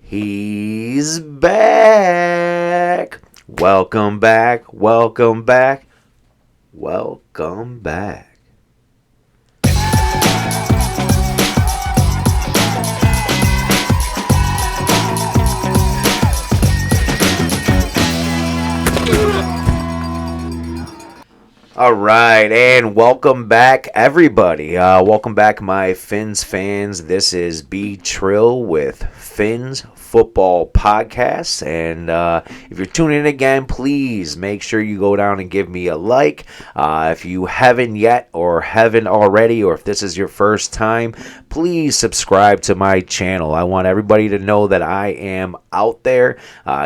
He's back. Welcome back. Welcome back. Welcome back. All right, and welcome back, everybody. Welcome back, my Phins fans. This is B Trill with Phins Football Podcast. And if you're tuning in again, please make sure you go down and give me a like. If you haven't yet or haven't already, or if this is your first time, please subscribe to my channel. I want everybody to know that I am out there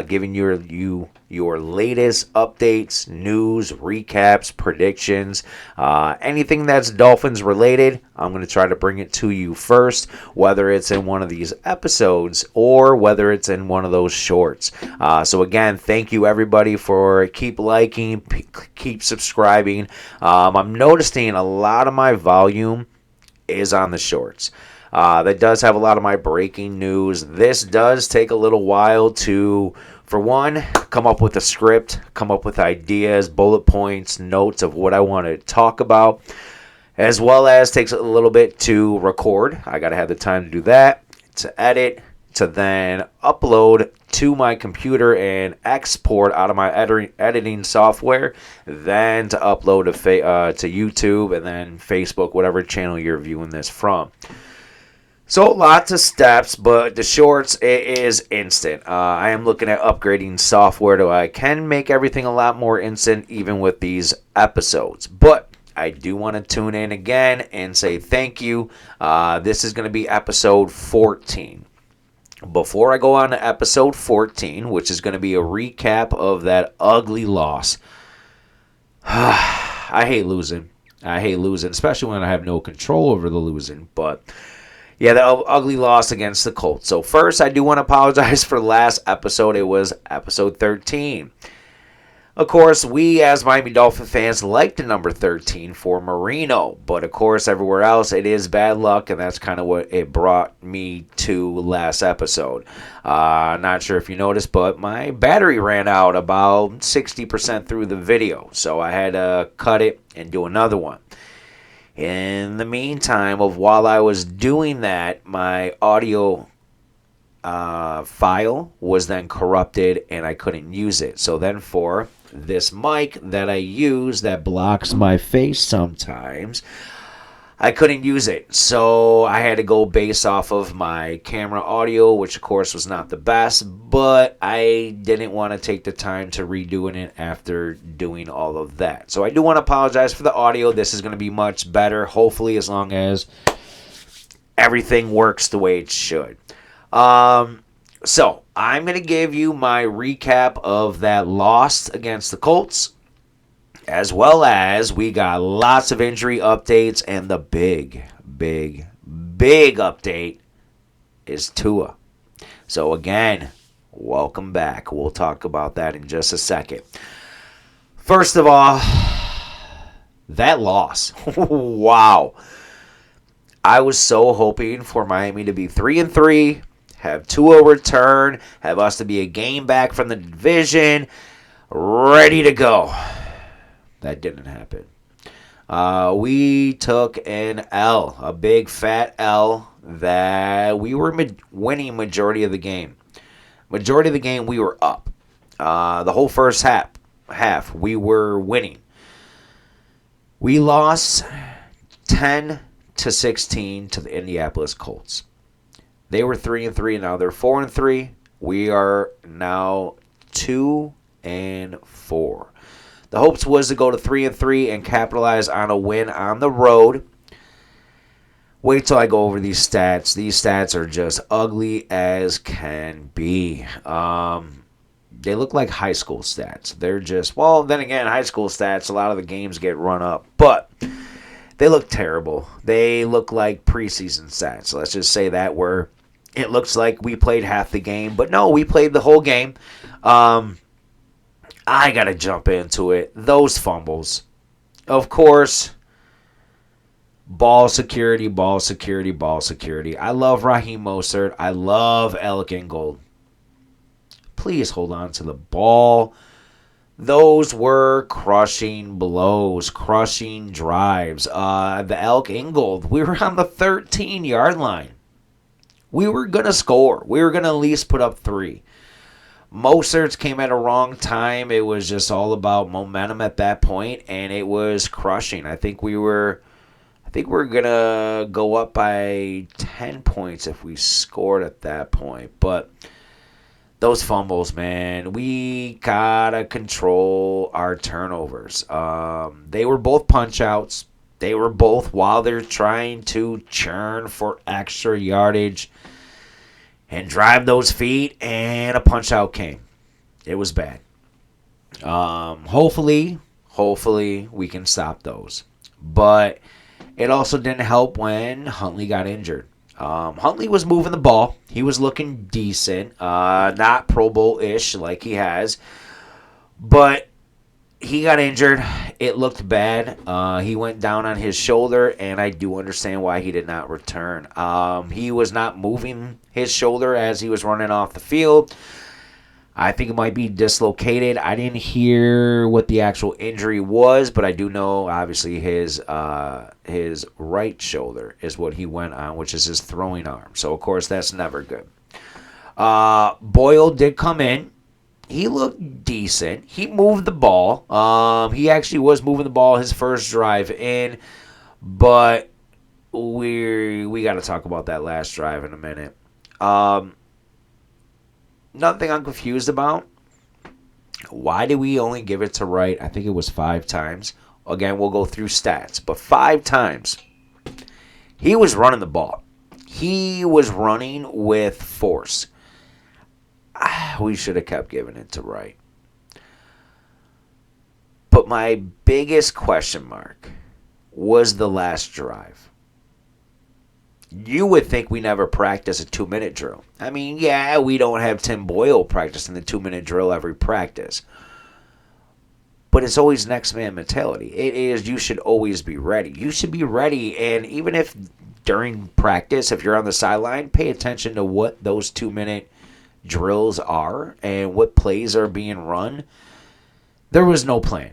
giving you your latest updates, news, recaps, predictions, anything that's Dolphins related. I'm going to try to bring it to you first, whether it's in one of these episodes or whether it's in one of those shorts. So again, thank you everybody for keep liking, keep subscribing. I'm noticing a lot of my volume is on the shorts. That does have a lot of my breaking news. This does take a little while to, for one, come up with a script, come up with ideas, bullet points, notes of what I want to talk about, as well as takes a little bit to record. I got to have the time to do that, to edit, to then upload to my computer and export out of my editing software, then to upload to YouTube and then Facebook, whatever channel you're viewing this from. So lots of steps, but the shorts, it is instant. I am looking at upgrading software so I can make everything a lot more instant even with these episodes. But I do want to tune in again and say thank you. This is going to be episode 14. Before I go on to episode 14, which is going to be a recap of that ugly loss. I hate losing. Especially when I have no control over the losing, but yeah, the ugly loss against the Colts. So first, I do want to apologize for last episode. It was episode 13. Of course, we as Miami Dolphin fans like the number 13 for Marino. But of course, everywhere else, it is bad luck. And that's kind of what it brought me to last episode. Not sure if you noticed, but my battery ran out about 60% through the video. So I had to cut it and do another one. In the meantime, while I was doing that, my audio file was then corrupted and I couldn't use it. So then for this mic that I use that blocks my face sometimes, I couldn't use it. So I had to go based off of my camera audio, which of course was not the best, but I didn't want to take the time to redoing it after doing all of that. So I do want to apologize for the audio. This is going to be much better, hopefully, as long as everything works the way it should. So I'm going to give you my recap of that loss against the Colts, as well as we got lots of injury updates, and the big update is TUA. So again, welcome back. We'll talk about that in just a second. First of all, that loss. Wow. I was so hoping for Miami to be 3-3, have TUA return, have us to be a game back from the division, ready to go. That didn't happen. We took an L, a big fat L, that we were winning majority of the game. Majority of the game we were up. The whole first half we were winning. We lost 10-16 to the Indianapolis Colts. They were 3-3, and now they're 4-3. We are now 2-4. The hopes was to go to 3-3 and capitalize on a win on the road. Wait till I go over these stats. These stats are just ugly as can be. They look like high school stats. They're just, well, then again, high school stats, a lot of the games get run up. But they look terrible. They look like preseason stats. Let's just say that, where it looks like we played half the game. But no, we played the whole game. I got to jump into it. Those fumbles. Of course, ball security. I love Raheem Mostert. I love Alec Ingold. Please hold on to the ball. Those were crushing blows, crushing drives. The Elk Ingold, we were on the 13-yard line. We were going to score. We were going to at least put up 3. Moserts came at a wrong time. It was just all about momentum at that point, and it was crushing. I think we were going to go up by 10 points if we scored at that point. But those fumbles, man, we got to control our turnovers. They were both punch-outs. They were both while they're trying to churn for extra yardage and drive those feet, and a punch-out came. It was bad. Hopefully we can stop those. But it also didn't help when Huntley got injured. Huntley was moving the ball. He was looking decent. Not Pro Bowl-ish like he has. But he got injured. It looked bad. He went down on his shoulder, and I do understand why he did not return. He was not moving his shoulder as he was running off the field. I think it might be dislocated. I didn't hear what the actual injury was, but I do know, obviously, his right shoulder is what he went on, which is his throwing arm. So, of course, that's never good. Boyle did come in. He looked decent. He moved the ball. He actually was moving the ball his first drive in, but we got to talk about that last drive in a minute. Nothing I'm confused about. Why did we only give it to Wright? I think it was 5 times. Again, we'll go through stats, but 5 times. He was running the ball. He was running with force. We should have kept giving it to Wright. But my biggest question mark was the last drive. You would think we never practice a 2-minute drill. I mean, yeah, we don't have Tim Boyle practicing the 2-minute drill every practice. But it's always next man mentality. It is, you should always be ready. You should be ready, and even if during practice, if you're on the sideline, pay attention to what those 2-minute drills are and what plays are being run. There was no plan.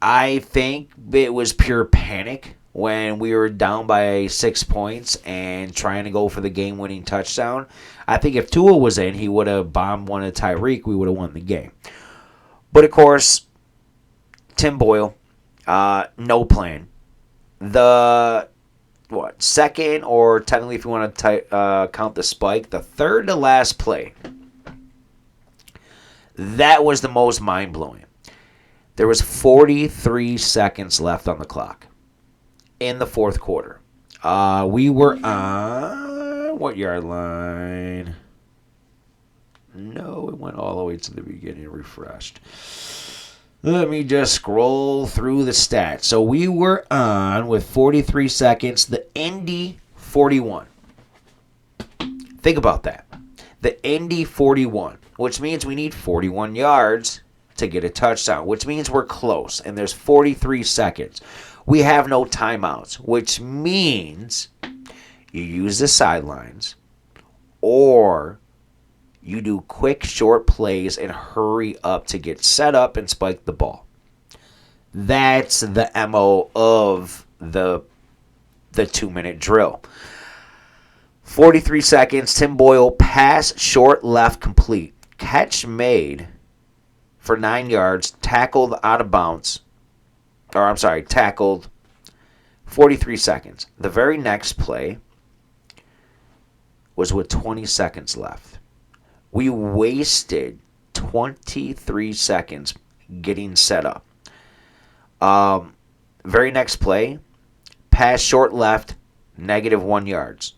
I think it was pure panic when we were down by 6 points and trying to go for the game-winning touchdown. I think if Tua was in, he would have bombed one of Tyreek. We would have won the game. But, of course, Tim Boyle, no plan. The second, or technically if you want to count the spike, the third to last play, that was the most mind-blowing. There was 43 seconds left on the clock in the fourth quarter. We were on what yard line? No, it went all the way to the beginning, refreshed. Let me just scroll through the stats. So we were on with 43 seconds, the Indy 41. Think about that. The Indy 41, which means we need 41 yards to get a touchdown, which means we're close, and there's 43 seconds. We have no timeouts, which means you use the sidelines or you do quick, short plays and hurry up to get set up and spike the ball. That's the MO of the 2-minute drill. 43 seconds, Tim Boyle, pass, short, left, complete. Catch made for 9 yards, tackled out of bounds. Tackled 43 seconds. The very next play was with 20 seconds left. We wasted 23 seconds getting set up. Very next play, pass short left, -1 yards.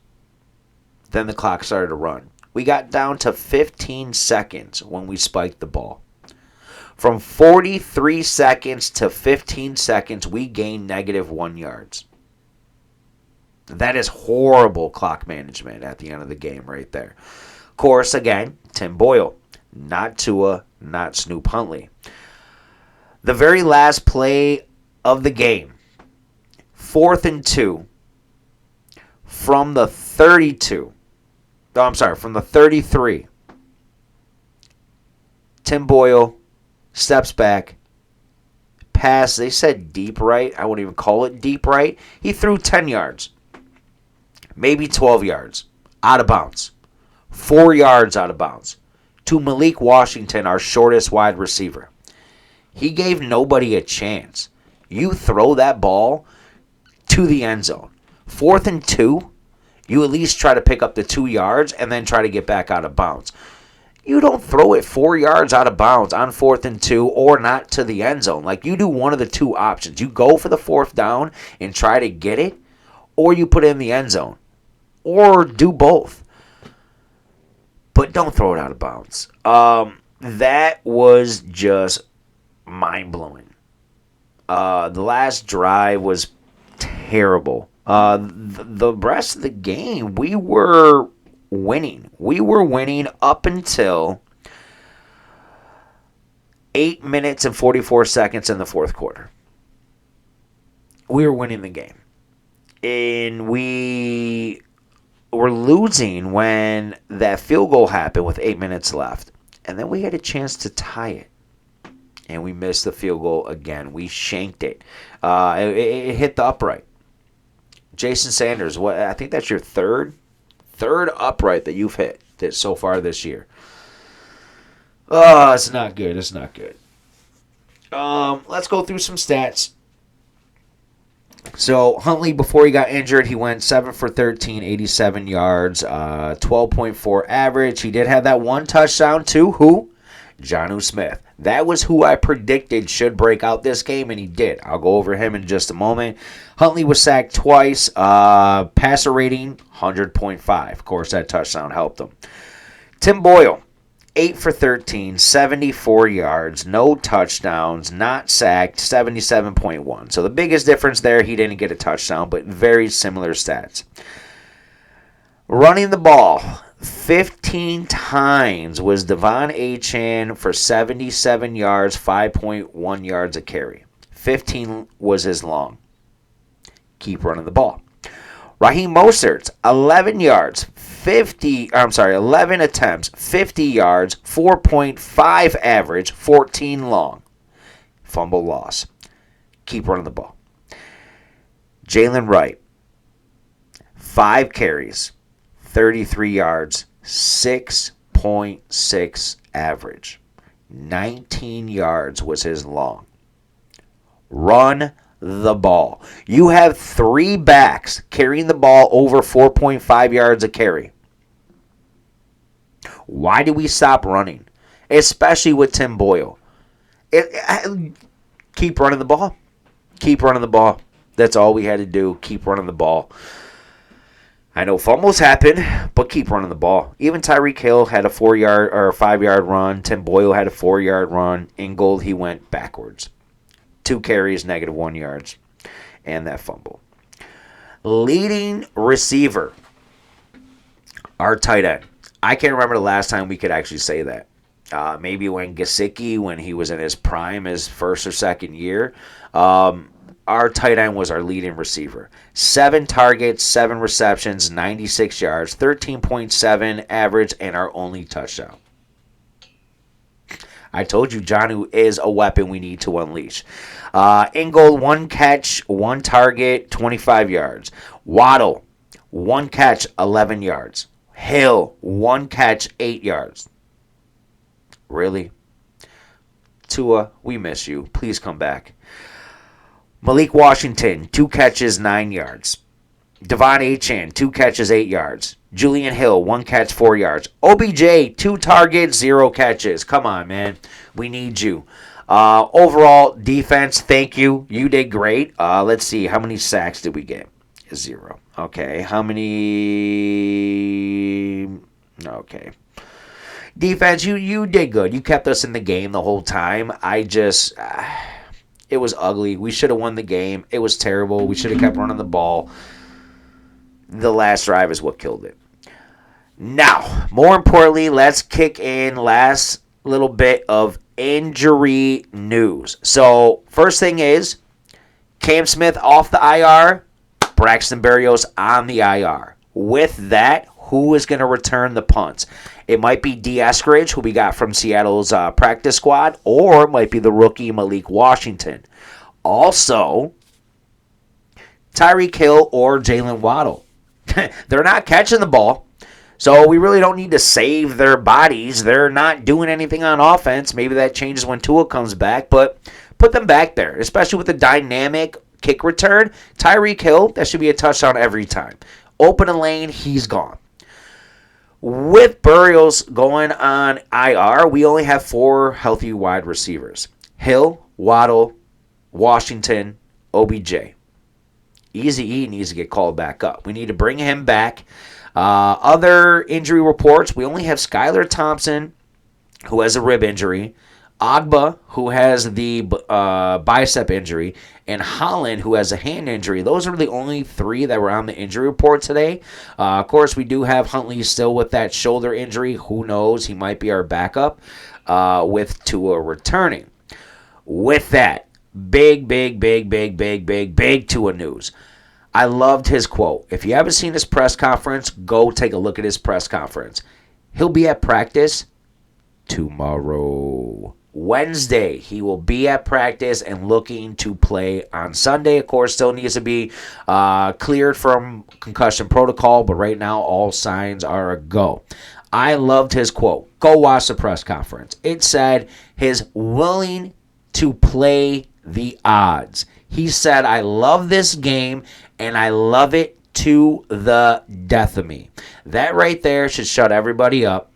Then the clock started to run. We got down to 15 seconds when we spiked the ball. From 43 seconds to 15 seconds, we gained -1 yards. That is horrible clock management at the end of the game right there. Of course, again, Tim Boyle, not Tua, not Snoop Huntley. The very last play of the game, 4th and 2, from the 32. From the 33. Tim Boyle steps back, pass. They said deep right. I wouldn't even call it deep right. He threw 10 yards, maybe 12 yards, out of bounds. 4 yards out of bounds to Malik Washington, our shortest wide receiver. He gave nobody a chance. You throw that ball to the end zone. 4th and 2, you at least try to pick up the 2 yards and then try to get back out of bounds. You don't throw it 4 yards out of bounds on 4th and 2 or not to the end zone. Like, you do one of the two options. You go for the 4th down and try to get it, or you put it in the end zone. Or do both. But don't throw it out of bounds. That was just mind-blowing. The last drive was terrible. The rest of the game, we were winning. We were winning up until 8 minutes and 44 seconds in the fourth quarter. We were winning the game. And we were losing when that field goal happened with 8 minutes left. And then we had a chance to tie it. And we missed the field goal again. We shanked it. It hit the upright. Jason Sanders, I think that's your third upright that you've hit so far this year. Oh, it's not good. It's not good. Let's go through some stats. So, Huntley, before he got injured, he went 7 for 13, 87 yards, 12.4 average. He did have that one touchdown to who? Jonnu Smith. That was who I predicted should break out this game, and he did. I'll go over him in just a moment. Huntley was sacked twice. Passer rating, 100.5. Of course, that touchdown helped him. Tim Boyle, 8 for 13, 74 yards, no touchdowns, not sacked, 77.1. So the biggest difference there, he didn't get a touchdown, but very similar stats. Running the ball, 15 times was Devon Achane for 77 yards, 5.1 yards a carry. 15 was his long. Keep running the ball. Raheem Mostert, 11 attempts, 50 yards, 4.5 average, 14 long. Fumble loss. Keep running the ball. Jalen Wright, 5 carries, 33 yards, 6.6 average. 19 yards was his long. Run the ball. You have 3 backs carrying the ball over 4.5 yards a carry. Why do we stop running? Especially with Tim Boyle. Keep running the ball. Keep running the ball. That's all we had to do. Keep running the ball. I know fumbles happen, but keep running the ball. Even Tyreek Hill had a 4-yard or 5-yard run. Tim Boyle had a 4-yard run. Ingold, he went backwards. 2 carries, -1 yards, and that fumble. Leading receiver, our tight end. I can't remember the last time we could actually say that. Maybe when Gesicki, when he was in his prime, his first or second year. Our tight end was our leading receiver. 7 targets, 7 receptions, 96 yards, 13.7 average, and our only touchdown. I told you Jonnu is a weapon we need to unleash. Ingold, 1 catch, 1 target, 25 yards. Waddle, 1 catch, 11 yards. Hill, 1 catch, 8 yards. Really? Tua, we miss you. Please come back. Malik Washington, 2 catches, 9 yards. Devon Achane, 2 catches, 8 yards. Julian Hill, 1 catch, 4 yards. OBJ, 2 targets, 0 catches. Come on, man. We need you. Overall, defense, thank you. You did great. Let's see. How many sacks did we get? 0. Okay. How many? Okay. Defense, you did good. You kept us in the game the whole time. It was ugly. We should have won the game. It was terrible. We should have kept running the ball. The last drive is what killed it. Now, more importantly, let's kick in last little bit of injury news. So, first thing is, Cam Smith off the IR, Braxton Berrios on the IR. With that, who is going to return the punts? It might be D. Eskridge, who we got from Seattle's practice squad, or it might be the rookie Malik Washington. Also, Tyreek Hill or Jalen Waddle. They're not catching the ball. So we really don't need to save their bodies. They're not doing anything on offense. Maybe that changes when Tua comes back, but put them back there, especially with the dynamic kick return. Tyreek Hill, that should be a touchdown every time. Open a lane, he's gone. With Burials going on IR, we only have 4 healthy wide receivers. Hill, Waddle, Washington, OBJ. Eazy-E needs to get called back up. We need to bring him back. Other injury reports, we only have Skylar Thompson, who has a rib injury, Agba, who has the bicep injury, and Holland, who has a hand injury. Those are the only 3 that were on the injury report today. Of course, we do have Huntley still with that shoulder injury. Who knows? He might be our backup with Tua returning. With that, big Tua news. I loved his quote. If you haven't seen his press conference, go take a look at his press conference. He'll be at practice tomorrow. Wednesday, he will be at practice and looking to play on Sunday. Of course, still needs to be cleared from concussion protocol, but right now all signs are a go. I loved his quote. Go watch the press conference. It said his willing to play the odds. He said, I love this game, and I love it to the death of me. That right there should shut everybody up.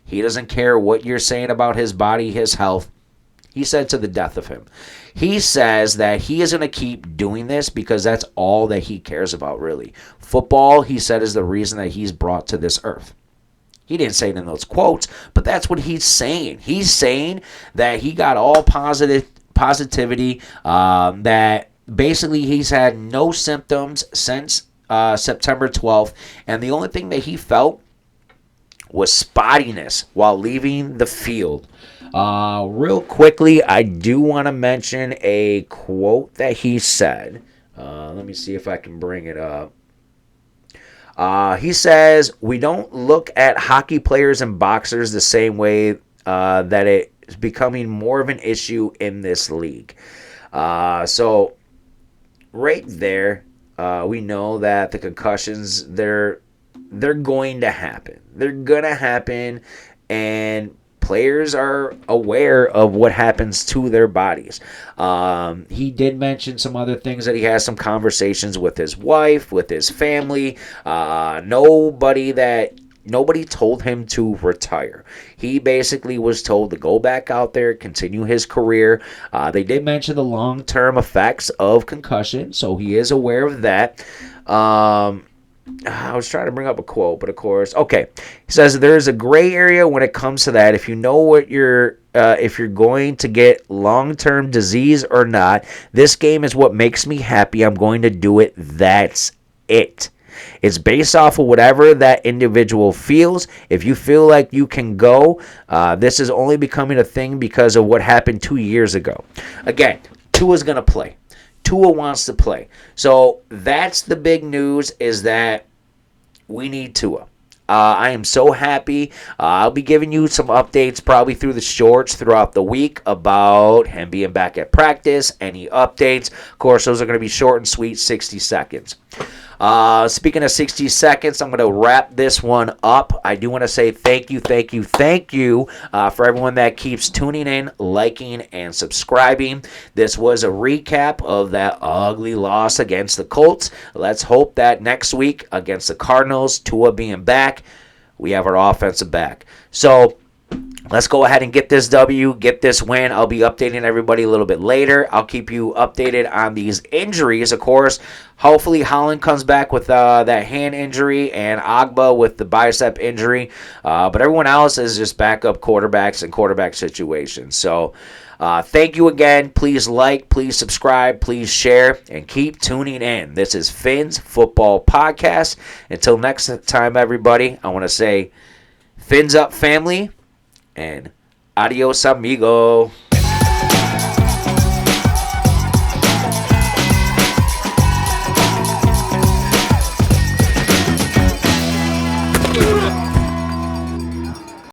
He doesn't care what you're saying about his body, his health. He said to the death of him. He says that he is going to keep doing this because that's all that he cares about, really. Football, he said, is the reason that he's brought to this earth. He didn't say it in those quotes, but that's what he's saying. He's saying that he got all positivity, that basically he's had no symptoms since September 12th, and the only thing that he felt was spottiness while leaving the field. Real quickly, I do want to mention a quote that he said. Let me see if I can bring it up. He says, we don't look at hockey players and boxers the same way that it is becoming more of an issue in this league. So right there, we know that the concussions, they're going to happen. They're going to happen, and players are aware of what happens to their bodies. He did mention some other things, that he has some conversations with his wife, with his family. Nobody told him to retire. He basically was told to go back out there, continue his career. They did mention the long-term effects of concussion, so he is aware of that. I was trying to bring up a quote, but of course, okay. He says there's a gray area when it comes to that. If you know what if you're going to get long-term disease or not, this game is what makes me happy. I'm going to do it. That's it. It's based off of whatever that individual feels. If you feel like you can go, this is only becoming a thing because of what happened 2 years ago. Again, Tua's going to play. Tua wants to play. So that's the big news, is that we need Tua. I am so happy. I'll be giving you some updates probably through the shorts throughout the week about him being back at practice, any updates. Of course, those are going to be short and sweet, 60 seconds. Speaking of 60 seconds, I'm going to wrap this one up. I do want to say thank you for everyone that keeps tuning in, liking, and subscribing. This was a recap of that ugly loss against the Colts. Let's hope that next week against the Cardinals, Tua being back, we have our offensive back. So let's go ahead and get this W, get this win. I'll be updating everybody a little bit later. I'll keep you updated on these injuries, of course. Hopefully Holland comes back with that hand injury, and Agba with the bicep injury. But everyone else is just backup quarterbacks and quarterback situations. So thank you again. Please like, please subscribe, please share, and keep tuning in. This is Phins Football Podcast. Until next time, everybody, I want to say Fins up, family. And adios, amigo.